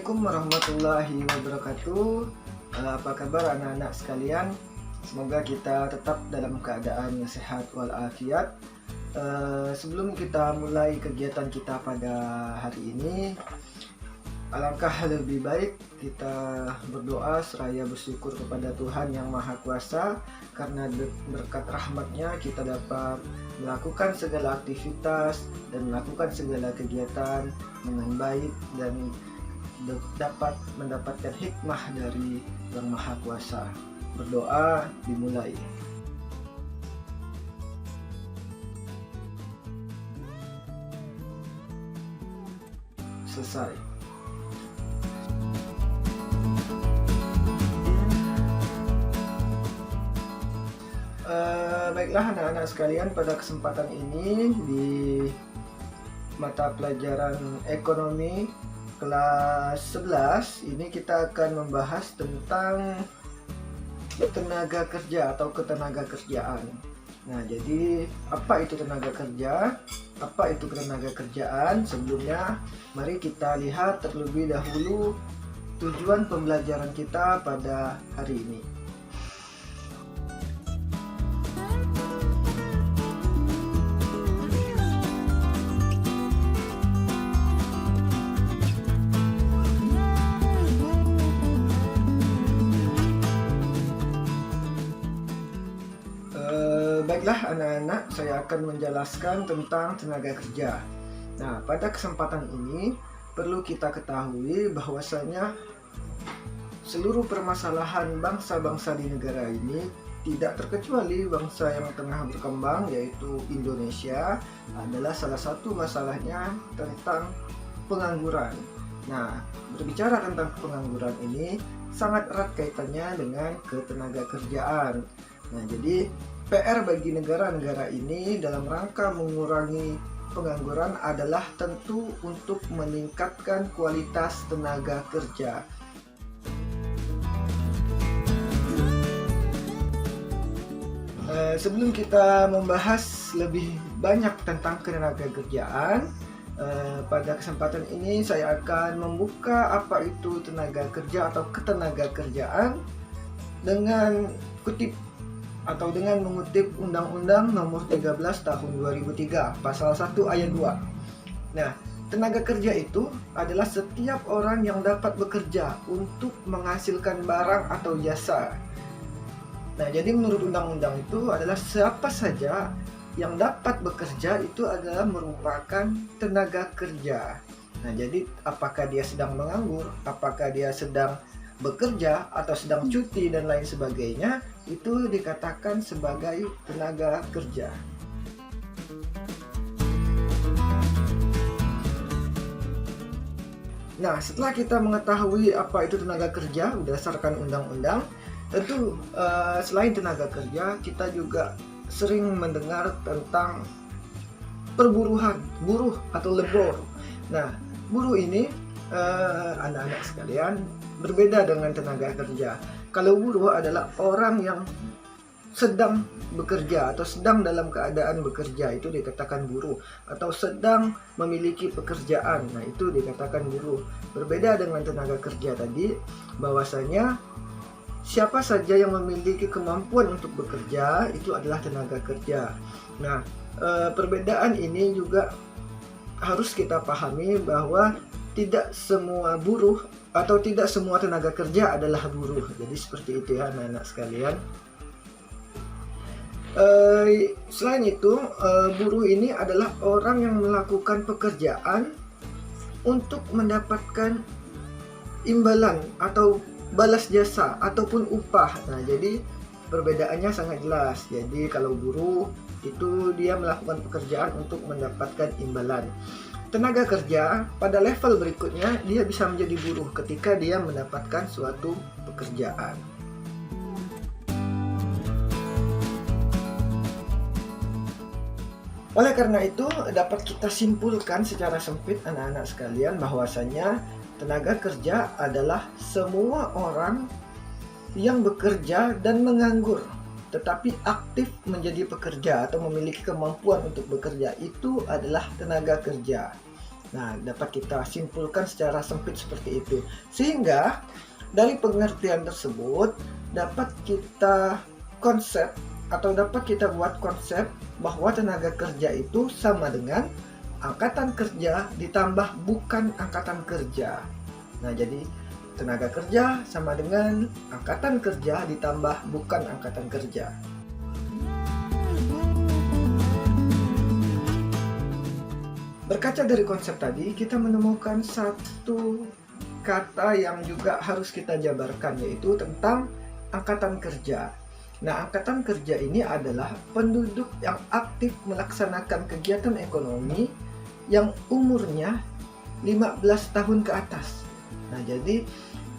Assalamualaikum warahmatullahi wabarakatuh. Apa kabar anak-anak sekalian? Semoga kita tetap dalam keadaan yang sehat walafiat. Sebelum kita mulai kegiatan kita pada hari ini, alangkah lebih baik kita berdoa seraya bersyukur kepada Tuhan Yang Maha Kuasa, karena berkat rahmatnya kita dapat melakukan segala aktivitas dan melakukan segala kegiatan dengan baik dan dapat mendapatkan hikmah dari Yang Maha Kuasa. Berdoa dimulai. Selesai. Baiklah anak-anak sekalian, pada kesempatan ini di mata pelajaran ekonomi kelas 11 ini kita akan membahas tentang tenaga kerja atau ketenaga kerjaan. Nah, jadi apa itu tenaga kerja? Apa itu ketenaga kerjaan? Sebelumnya mari kita lihat terlebih dahulu tujuan pembelajaran kita pada hari ini. Baiklah anak-anak, saya akan menjelaskan tentang tenaga kerja. Nah, pada kesempatan ini perlu kita ketahui bahwasanya seluruh permasalahan bangsa-bangsa di negara ini, tidak terkecuali bangsa yang tengah berkembang yaitu Indonesia, adalah salah satu masalahnya tentang pengangguran. Nah, berbicara tentang pengangguran ini sangat erat kaitannya dengan ketenaga kerjaan. Nah, jadi PR bagi negara-negara ini dalam rangka mengurangi pengangguran adalah tentu untuk meningkatkan kualitas tenaga kerja. Sebelum kita membahas lebih banyak tentang ketenaga kerjaan, pada kesempatan ini saya akan membuka apa itu tenaga kerja atau ketenaga kerjaan dengan dengan mengutip Undang-Undang Nomor 13 Tahun 2003 Pasal 1 Ayat 2. Nah, tenaga kerja itu adalah setiap orang yang dapat bekerja untuk menghasilkan barang atau jasa. Nah, jadi menurut undang-undang itu adalah siapa saja yang dapat bekerja itu adalah merupakan tenaga kerja. Nah, jadi apakah dia sedang menganggur, apakah dia sedang bekerja atau sedang cuti dan lain sebagainya, itu dikatakan sebagai tenaga kerja. Nah, setelah kita mengetahui apa itu tenaga kerja berdasarkan undang-undang, tentu selain tenaga kerja, kita juga sering mendengar tentang perburuhan, buruh atau lebor. Nah, buruh ini anak-anak sekalian berbeda dengan tenaga kerja. Kalau buruh adalah orang yang sedang bekerja atau sedang dalam keadaan bekerja, itu dikatakan buruh, atau sedang memiliki pekerjaan, nah itu dikatakan buruh. Berbeda dengan tenaga kerja tadi, bahwasanya siapa saja yang memiliki kemampuan untuk bekerja itu adalah tenaga kerja. Nah, perbedaan ini juga harus kita pahami bahwa tidak semua buruh atau tidak semua tenaga kerja adalah buruh. Jadi seperti itu ya anak-anak sekalian. Selain itu, buruh ini adalah orang yang melakukan pekerjaan untuk mendapatkan imbalan atau balas jasa ataupun upah. Nah, jadi perbedaannya sangat jelas. Jadi kalau buruh itu dia melakukan pekerjaan untuk mendapatkan imbalan. Tenaga kerja pada level berikutnya dia bisa menjadi buruh ketika dia mendapatkan suatu pekerjaan. Oleh karena itu dapat kita simpulkan secara sempit anak-anak sekalian bahwasanya tenaga kerja adalah semua orang yang bekerja dan menganggur tetapi aktif menjadi pekerja atau memiliki kemampuan untuk bekerja, itu adalah tenaga kerja. Nah, dapat kita simpulkan secara sempit seperti itu. Sehingga dari pengertian tersebut dapat kita konsep atau dapat kita buat konsep bahwa tenaga kerja itu sama dengan angkatan kerja ditambah bukan angkatan kerja. Nah, jadi tenaga kerja sama dengan angkatan kerja ditambah bukan angkatan kerja. Berkaca dari konsep tadi, kita menemukan satu kata yang juga harus kita jabarkan, yaitu tentang angkatan kerja. Nah, angkatan kerja ini adalah penduduk yang aktif melaksanakan kegiatan ekonomi yang umurnya 15 tahun ke atas. Nah, jadi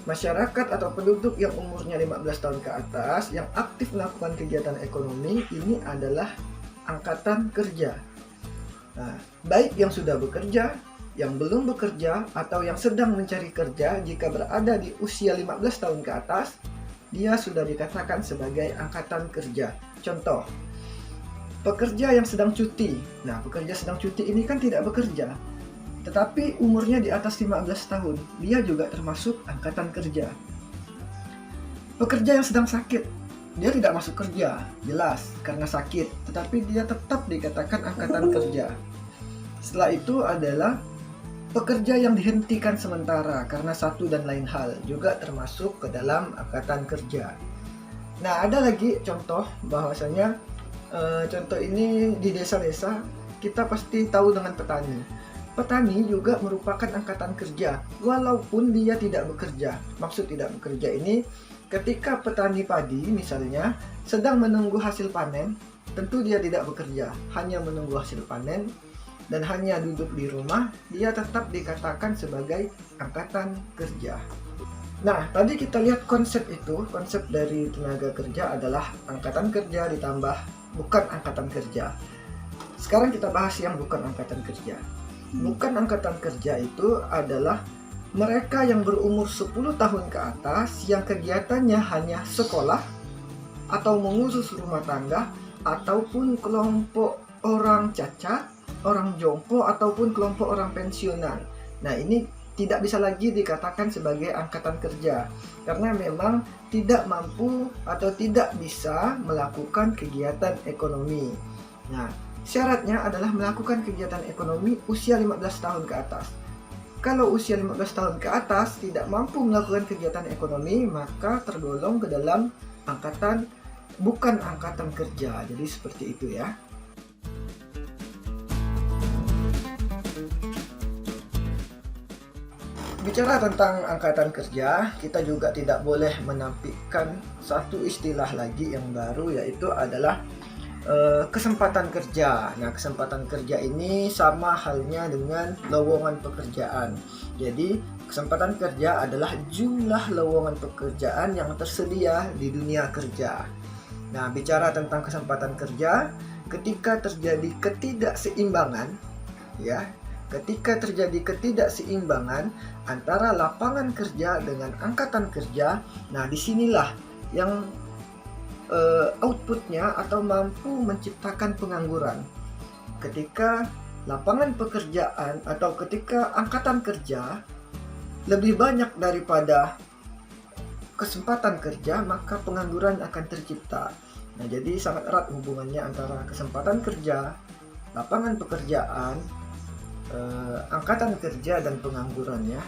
masyarakat atau penduduk yang umurnya 15 tahun ke atas yang aktif melakukan kegiatan ekonomi ini adalah angkatan kerja. Nah, baik yang sudah bekerja, yang belum bekerja, atau yang sedang mencari kerja, jika berada di usia 15 tahun ke atas, dia sudah dikatakan sebagai angkatan kerja. Contoh, pekerja yang sedang cuti. Nah, pekerja sedang cuti ini kan tidak bekerja, tetapi umurnya di atas 15 tahun. Dia juga termasuk angkatan kerja. Pekerja yang sedang sakit. Dia tidak masuk kerja, jelas, karena sakit. Tetapi dia tetap dikatakan angkatan kerja. Setelah itu adalah pekerja yang dihentikan sementara karena satu dan lain hal. Juga termasuk ke dalam angkatan kerja. Nah, ada lagi contoh bahwasanya contoh ini di desa-desa kita pasti tahu dengan petani. Petani juga merupakan angkatan kerja walaupun dia tidak bekerja. Maksud tidak bekerja ini ketika petani padi misalnya sedang menunggu hasil panen, tentu dia tidak bekerja, hanya menunggu hasil panen dan hanya duduk di rumah, dia tetap dikatakan sebagai angkatan kerja. Nah, tadi kita lihat konsep itu, konsep dari tenaga kerja adalah angkatan kerja ditambah bukan angkatan kerja. Sekarang kita bahas yang bukan angkatan kerja. Bukan angkatan kerja itu adalah mereka yang berumur 10 tahun ke atas yang kegiatannya hanya sekolah atau mengurus rumah tangga ataupun kelompok orang cacat, orang jompo ataupun kelompok orang pensiunan. Nah, ini tidak bisa lagi dikatakan sebagai angkatan kerja karena memang tidak mampu atau tidak bisa melakukan kegiatan ekonomi. Nah, syaratnya adalah melakukan kegiatan ekonomi usia 15 tahun ke atas. Kalau usia 15 tahun ke atas tidak mampu melakukan kegiatan ekonomi, maka tergolong ke dalam angkatan bukan angkatan kerja. Jadi seperti itu ya. Bicara tentang angkatan kerja, kita juga tidak boleh menampilkan satu istilah lagi yang baru, yaitu adalah kesempatan kerja. Nah, kesempatan kerja ini sama halnya dengan lowongan pekerjaan. Jadi, kesempatan kerja adalah jumlah lowongan pekerjaan yang tersedia di dunia kerja. Nah, bicara tentang kesempatan kerja, ketika terjadi ketidakseimbangan, ya, ketika terjadi ketidakseimbangan antara lapangan kerja dengan angkatan kerja, nah disinilah yang outputnya atau mampu menciptakan pengangguran. Ketika lapangan pekerjaan atau ketika angkatan kerja lebih banyak daripada kesempatan kerja, maka pengangguran akan tercipta. Nah, jadi sangat erat hubungannya antara kesempatan kerja, lapangan pekerjaan, angkatan kerja dan pengangguran ya.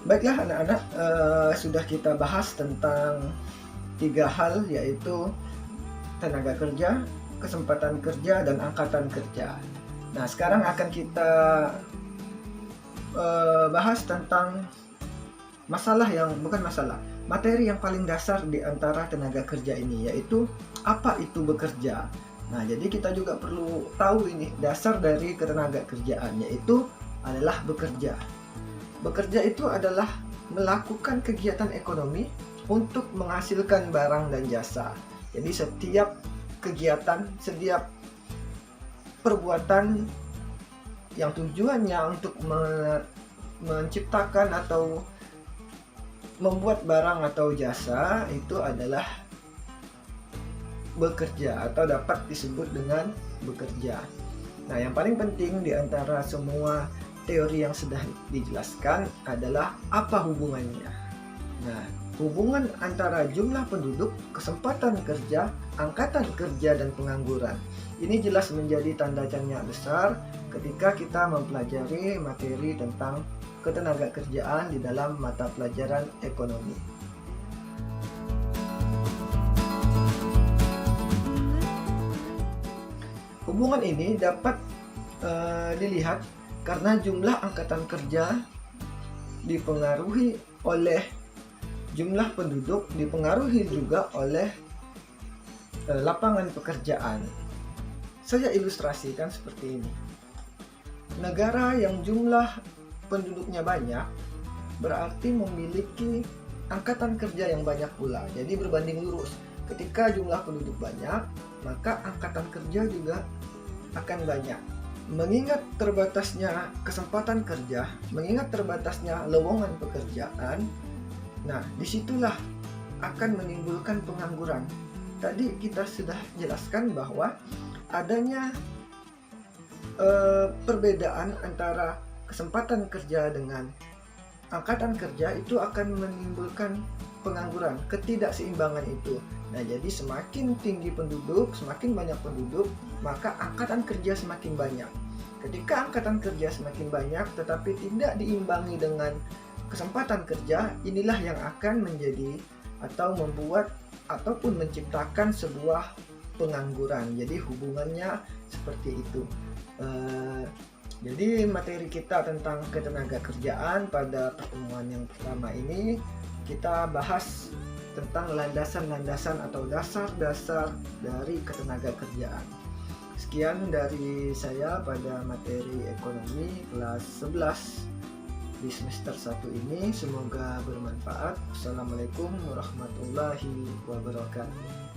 Baiklah anak-anak, sudah kita bahas tentang 3 hal, yaitu tenaga kerja, kesempatan kerja, dan angkatan kerja. Nah, sekarang akan kita bahas tentang materi yang paling dasar di antara tenaga kerja ini, yaitu apa itu bekerja. Nah, jadi kita juga perlu tahu ini dasar dari ketenaga kerjaan, yaitu adalah bekerja. Bekerja itu adalah melakukan kegiatan ekonomi untuk menghasilkan barang dan jasa. Jadi setiap kegiatan, setiap perbuatan yang tujuannya untuk menciptakan atau membuat barang atau jasa itu adalah bekerja atau dapat disebut dengan bekerja. Nah, yang paling penting di antara semua teori yang sudah dijelaskan adalah apa hubungannya. Nah, hubungan antara jumlah penduduk, kesempatan kerja, angkatan kerja, dan pengangguran. Ini jelas menjadi tanda tanya besar ketika kita mempelajari materi tentang ketenagakerjaan di dalam mata pelajaran ekonomi. Hubungan ini dapat dilihat karena jumlah angkatan kerja dipengaruhi oleh jumlah penduduk, dipengaruhi juga oleh lapangan pekerjaan. Saya ilustrasikan seperti ini. Negara yang jumlah penduduknya banyak berarti memiliki angkatan kerja yang banyak pula. Jadi berbanding lurus. Ketika jumlah penduduk banyak, maka angkatan kerja juga akan banyak. Mengingat terbatasnya kesempatan kerja, mengingat terbatasnya lowongan pekerjaan, nah disitulah akan menimbulkan pengangguran. Tadi kita sudah jelaskan bahwa adanya perbedaan antara kesempatan kerja dengan angkatan kerja itu akan menimbulkan pengangguran, ketidakseimbangan itu. Nah, jadi semakin tinggi penduduk, semakin banyak penduduk, maka angkatan kerja semakin banyak. Ketika angkatan kerja semakin banyak tetapi tidak diimbangi dengan kesempatan kerja, inilah yang akan menjadi atau membuat ataupun menciptakan sebuah pengangguran. Jadi hubungannya seperti itu. Jadi materi kita tentang ketenagakerjaan pada pertemuan yang pertama ini kita bahas tentang landasan-landasan atau dasar-dasar dari ketenagakerjaan. Sekian dari saya pada materi ekonomi kelas 11 di semester 1 ini. Semoga bermanfaat. Assalamualaikum warahmatullahi wabarakatuh.